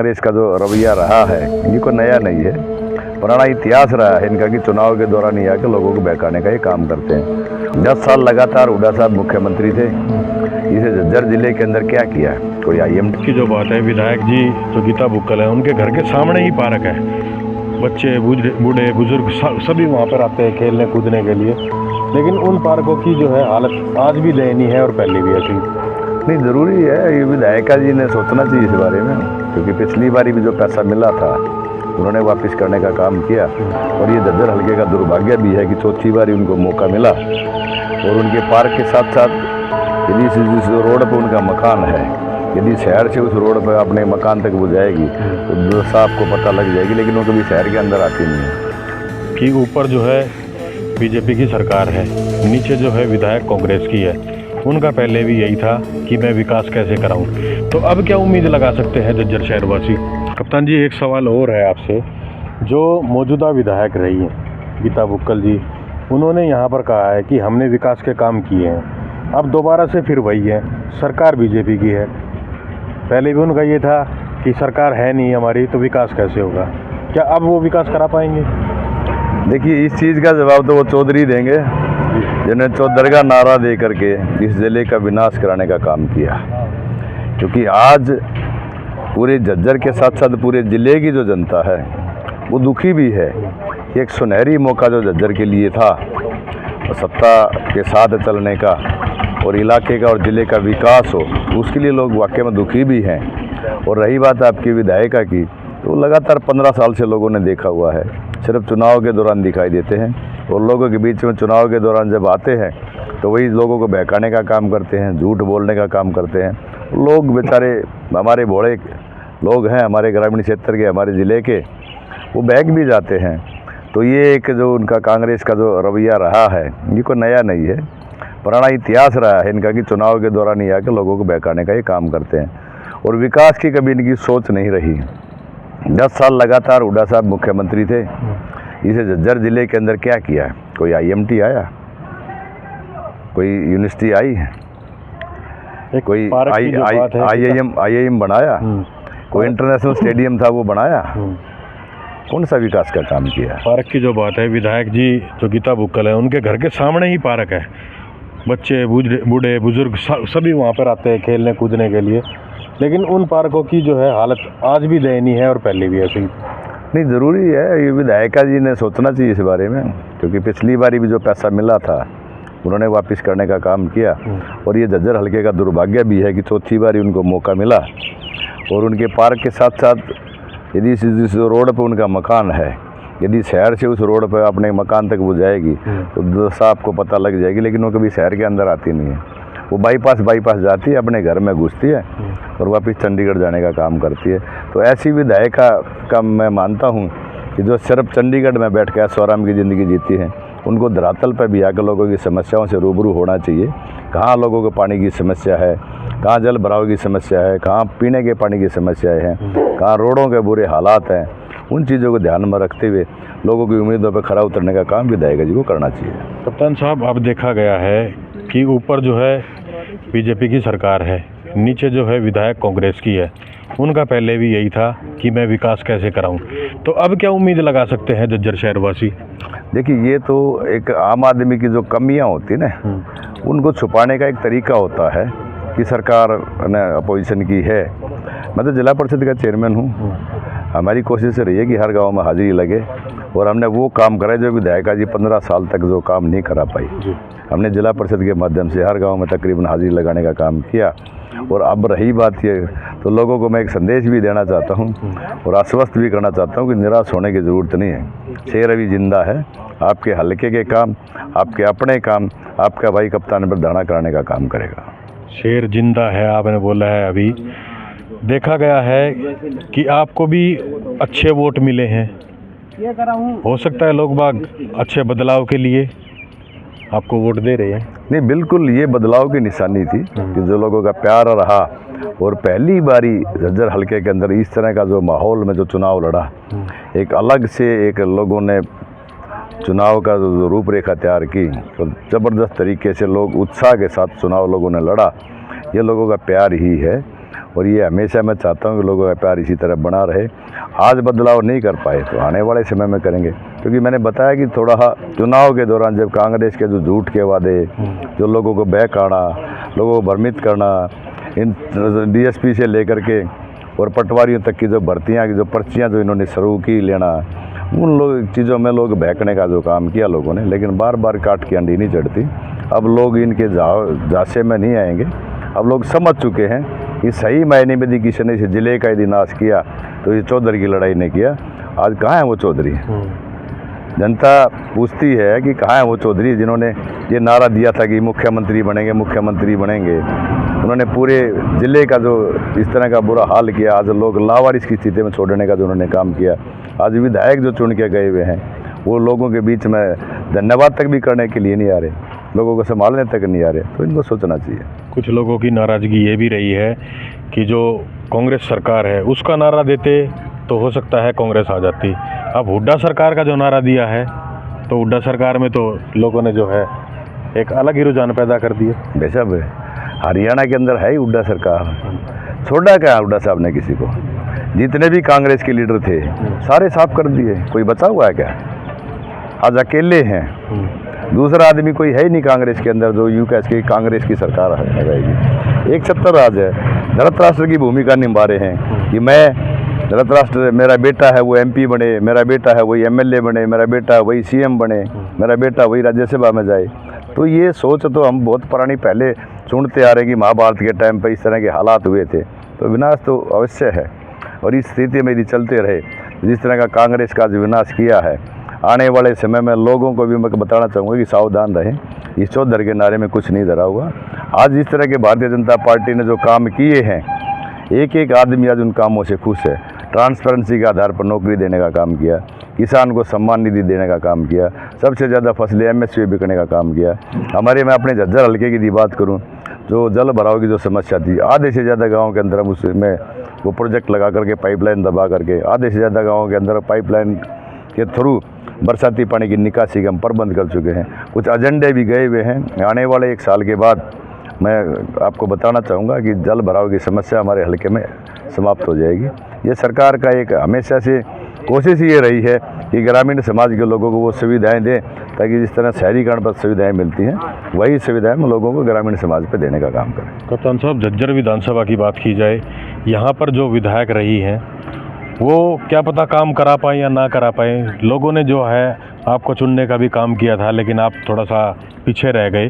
कांग्रेस का जो रवैया रहा है ये कोई नया नहीं है, पुराना इतिहास रहा है इनका कि चुनाव के दौरान ही आके लोगों को बहकाने का ये काम करते हैं। 10 साल लगातार हुड्डा साहब मुख्यमंत्री थे, इसे झज्जर जिले के अंदर क्या किया? कोई IMT की जो बात है, विधायक जी जो गीता बुक्कल है उनके घर के सामने ही पार्क है, बच्चे बूढ़े बुजुर्ग सभी वहाँ पर आते हैं खेलने कूदने के लिए, लेकिन उन पार्कों की जो है हालत आज भी दयनीय है और पहले भी ऐसी। नहीं, ज़रूरी है ये विधायिका जी ने सोचना चाहिए इस बारे में, क्योंकि पिछली बारी भी जो पैसा मिला था उन्होंने वापस करने का काम किया, और ये झज्जर हल्के का दुर्भाग्य भी है कि चौथी बारी उनको मौका मिला और उनके पार्क के साथ साथ यदि जिस रोड पर उनका मकान है, यदि शहर से उस रोड पर अपने मकान तक वो जाएगी तो साहब को पता लग जाएगी, लेकिन वो कभी शहर के अंदर आती नहीं है। कि ऊपर जो है बीजेपी की सरकार है, नीचे जो है विधायक कांग्रेस की है, उनका पहले भी यही था कि मैं विकास कैसे कराऊं। तो अब क्या उम्मीद लगा सकते हैं झज्जर शहरवासी? कप्तान जी, एक सवाल और है आपसे, जो मौजूदा विधायक रही हैं गीता बुक्कल जी, उन्होंने यहाँ पर कहा है कि हमने विकास के काम किए हैं। अब दोबारा से फिर वही है, सरकार बीजेपी की है। पहले भी उनका ये था कि सरकार है नहीं हमारी तो विकास कैसे होगा। क्या अब वो विकास करा पाएंगे? देखिए, इस चीज़ का जवाब तो वो चौधरी देंगे जिन्होंने चौधरगा नारा दे करके इस जिले का विनाश कराने का काम किया, क्योंकि आज पूरे झज्जर के साथ साथ पूरे ज़िले की जो जनता है वो दुखी भी है। एक सुनहरी मौका जो झज्जर के लिए था सत्ता के साथ चलने का और इलाके का और ज़िले का विकास हो, उसके लिए लोग वाकई में दुखी भी हैं। और रही बात आपकी विधायिका की, तो लगातार 15 साल से लोगों ने देखा हुआ है, सिर्फ चुनाव के दौरान दिखाई देते हैं, और लोगों के बीच में चुनाव के दौरान जब आते हैं तो वही लोगों को बहकाने का काम करते हैं, झूठ बोलने का काम करते हैं। लोग बेचारे हमारे भोले लोग हैं, हमारे ग्रामीण क्षेत्र के, हमारे ज़िले के, वो बहक भी जाते हैं। तो ये एक जो उनका कांग्रेस का जो रवैया रहा है ये कोई नया नहीं है, पुराना इतिहास रहा है इनका कि चुनाव के दौरान ही आके लोगों को बहकाने का ये काम करते हैं, और विकास की कभी इनकी सोच नहीं रही। 10 साल लगातार हुड्डा साहब मुख्यमंत्री थे, इसे झज्जर जिले के अंदर क्या किया? कोई IMT आया? कोई यूनिवर्सिटी आई है? कोई IIM बनाया? कोई इंटरनेशनल स्टेडियम था वो बनाया? कौन सा विकास का काम किया? पार्क की जो बात है, विधायक जी जो गीता बुक्कल है उनके घर के सामने ही पार्क है, बच्चे बूढ़े बुजुर्ग सभी वहाँ पर आते हैं खेलने कूदने के लिए, लेकिन उन पार्कों की जो है हालत आज भी दयनीय है और पहले भी ऐसी। नहीं, ज़रूरी है ये विधायिका जी ने सोचना चाहिए इस बारे में, क्योंकि पिछली बारी भी जो पैसा मिला था उन्होंने वापस करने का काम किया, और ये झज्जर हल्के का दुर्भाग्य भी है कि चौथी बारी उनको मौका मिला और उनके पार्क के साथ साथ यदि जिस रोड पर उनका मकान है, यदि शहर से उस रोड पर अपने मकान तक वो जाएगी तो साहब को पता लग जाएगी, लेकिन वो कभी शहर के अंदर आती नहीं है। वो बाईपास जाती है, अपने घर में घुसती है और वापस चंडीगढ़ जाने का काम करती है। तो ऐसी विधायिका का मैं मानता हूँ कि जो सिर्फ चंडीगढ़ में बैठ के ऐशोआराम की ज़िंदगी जीती हैं, उनको धरातल पर भी आकर लोगों की समस्याओं से रूबरू होना चाहिए। कहाँ लोगों को पानी की समस्या है, कहाँ जल भराव की समस्या है, कहाँ पीने के पानी की समस्याएं हैं, कहाँ रोडों के बुरे हालात हैं, उन चीज़ों को ध्यान में रखते हुए लोगों की उम्मीदों पर खरा उतरने का काम विधायिका जी को करना चाहिए। कप्तान साहब, अब देखा गया है कि ऊपर जो है बीजेपी की सरकार है, नीचे जो है विधायक कांग्रेस की है, उनका पहले भी यही था कि मैं विकास कैसे कराऊं। तो अब क्या उम्मीद लगा सकते हैं झज्जर शहरवासी? देखिए, ये तो एक आम आदमी की जो कमियां होती ना, उनको छुपाने का एक तरीका होता है कि सरकार ने अपोजिशन की है। मैं तो जिला परिषद का चेयरमैन हूँ, हमारी कोशिश रही है कि हर गांव में हाजिरी लगे, और हमने वो काम कराए जो विधायिका जी 15 साल तक जो काम नहीं करा पाई। हमने जिला परिषद के माध्यम से हर गांव में तकरीबन हाजिरी लगाने का काम किया। और अब रही बात ये, तो लोगों को मैं एक संदेश भी देना चाहता हूँ और आश्वस्त भी करना चाहता हूँ कि निराश होने की ज़रूरत नहीं है। शेर अभी जिंदा है, आपके हल्के के काम, आपके अपने काम, आपका भाई कप्तान पर दाना कराने का काम करेगा। शेर जिंदा है आपने बोला है। अभी देखा गया है कि आपको भी अच्छे वोट मिले हैं, हो सकता है लोग बाग अच्छे बदलाव के लिए आपको वोट दे रहे हैं। नहीं, बिल्कुल ये बदलाव की निशानी थी कि जो लोगों का प्यार रहा, और पहली बारी झज्जर हल्के के अंदर इस तरह का जो माहौल में जो चुनाव लड़ा, एक अलग से एक लोगों ने चुनाव का जो रूपरेखा तैयार की, तो ज़बरदस्त तरीके से लोग उत्साह के साथ चुनाव लोगों ने लड़ा। ये लोगों का प्यार ही है, और ये हमेशा मैं चाहता हूँ कि लोगों का प्यार इसी तरह बना रहे। आज बदलाव नहीं कर पाए तो आने वाले समय में करेंगे, क्योंकि मैंने बताया कि थोड़ा चुनाव के दौरान जब कांग्रेस के जो झूठ के वादे, जो लोगों को बहकाना, लोगों को भ्रमित करना, इन DSP से लेकर के और पटवारियों तक की जो भर्तियाँ की जो पर्चियाँ जो इन्होंने शुरू की लेना, उन लोग चीज़ों में लोग बहकने का जो काम किया लोगों ने, लेकिन बार बार काट के अंडी नहीं चढ़ती। अब लोग इनके झांसे में नहीं आएंगे। अब लोग समझ चुके हैं कि सही मायने में यदि किसी ने इस जिले का यदि नाश किया तो ये चौधरी की लड़ाई ने किया। आज कहाँ है वो चौधरी? जनता पूछती है कि कहाँ है वो चौधरी जिन्होंने ये नारा दिया था कि मुख्यमंत्री बनेंगे, मुख्यमंत्री बनेंगे। उन्होंने पूरे ज़िले का जो इस तरह का बुरा हाल किया, आज लोग लावारिस की स्थिति में छोड़ने का जो उन्होंने काम किया। आज विधायक जो चुन के गए हुए हैं वो लोगों के बीच में धन्यवाद तक भी करने के लिए नहीं आ रहे, लोगों को संभालने तक नहीं आ रहे। तो इनको सोचना चाहिए। कुछ लोगों की नाराज़गी ये भी रही है कि जो कांग्रेस सरकार है उसका नारा देते तो हो सकता है कांग्रेस आ जाती। अब हुड्डा सरकार का जो नारा दिया है तो हुड्डा सरकार में तो लोगों ने जो है एक अलग ही रुझान पैदा कर दिया। बेशक हरियाणा के अंदर है ही हुड्डा सरकार, छोड़ा क्या हुड्डा साहब ने किसी को? जितने भी कांग्रेस के लीडर थे सारे साफ कर दिए, कोई बचा हुआ है क्या? आज अकेले हैं, दूसरा आदमी कोई है ही नहीं कांग्रेस के अंदर जो यूँ कह के कांग्रेस की सरकार रहेगी। एक सत्ता राज है, धृतराष्ट्र की भूमिका निभा रहे हैं कि मैं धृतराष्ट्र, मेरा बेटा है वो MP बने, मेरा बेटा है वही MLA बने, मेरा बेटा वही CM बने, मेरा बेटा वही राज्यसभा में जाए। तो ये सोच तो हम बहुत पुरानी पहले सुनते आ रहे हैं कि महाभारत के टाइम पर इस तरह के हालात हुए थे। तो विनाश तो अवश्य है, और इस स्थिति में यदि चलते रहे जिस तरह का कांग्रेस का जो विनाश किया है, आने वाले समय में लोगों को भी मैं बताना चाहूँगा कि सावधान रहें। इस चौधरी के नारे में कुछ नहीं धरा हुआ। आज इस तरह के भारतीय जनता पार्टी ने जो काम किए हैं, एक एक आदमी आज उन कामों से खुश है। ट्रांसपेरेंसी के आधार पर नौकरी देने का काम किया, किसान को सम्मान निधि देने का काम किया, सबसे ज़्यादा फसलें MSP बिकने का काम किया। हमारे मैं अपने झज्जर हल्के की यदि बात करूं, जो जल भराव की जो समस्या थी, आधे से ज़्यादा गाँव के अंदर हम उसमें वो प्रोजेक्ट लगा करके पाइपलाइन दबा करके आधे से ज़्यादा गाँवों के अंदर पाइपलाइन के थ्रू बरसाती पानी की निकासी का हम प्रबंध कर चुके हैं। कुछ एजेंडे भी गए हुए हैं। आने वाले 1 साल के बाद मैं आपको बताना चाहूँगा कि जल भराव की समस्या हमारे हल्के में समाप्त हो जाएगी। ये सरकार का एक हमेशा से कोशिश ये रही है कि ग्रामीण समाज के लोगों को वो सुविधाएं दें, ताकि जिस तरह शहरीकरण पर सुविधाएं मिलती हैं वही सुविधाएं हम लोगों को ग्रामीण समाज पर देने का काम करें। कप्तान साहब, झज्जर विधानसभा की बात की जाए, यहाँ पर जो विधायक रही हैं वो क्या पता काम करा पाए या ना करा पाए। लोगों ने जो है आपको चुनने का भी काम किया था, लेकिन आप थोड़ा सा पीछे रह गए।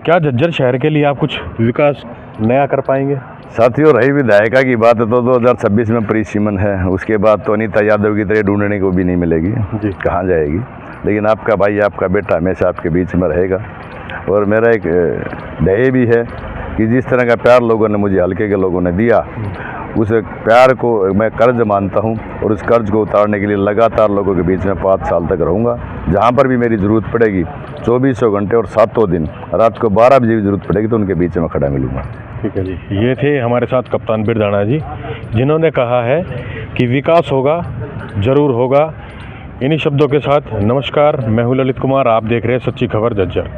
क्या झज्जर शहर के लिए आप कुछ विकास नया कर पाएंगे? साथियों, रही विधायिका की बात तो 2026 में परिसीमन है, उसके बाद तो अनीता यादव की तरह ढूंढने को भी नहीं मिलेगी जी, कहाँ जाएगी। लेकिन आपका भाई, आपका बेटा हमेशा आपके बीच में रहेगा। और मेरा एक ध्येय भी है कि जिस तरह का प्यार लोगों ने मुझे हल्के के लोगों ने दिया, उस प्यार को मैं कर्ज मानता हूं, और उस कर्ज को उतारने के लिए लगातार लोगों के बीच में 5 साल तक रहूंगा। जहां पर भी मेरी ज़रूरत पड़ेगी 24 घंटे और 7 दिन, रात को 12 बजे भी ज़रूरत पड़ेगी तो उनके बीच में खड़ा मिलूंगा। ठीक है जी। ये थे हमारे साथ कप्तान बिरदाना जी, जिन्होंने कहा है कि विकास होगा, ज़रूर होगा। इन्हीं शब्दों के साथ नमस्कार, मैं हूं ललित कुमार, आप देख रहे हैं सच्ची खबर झज्जर।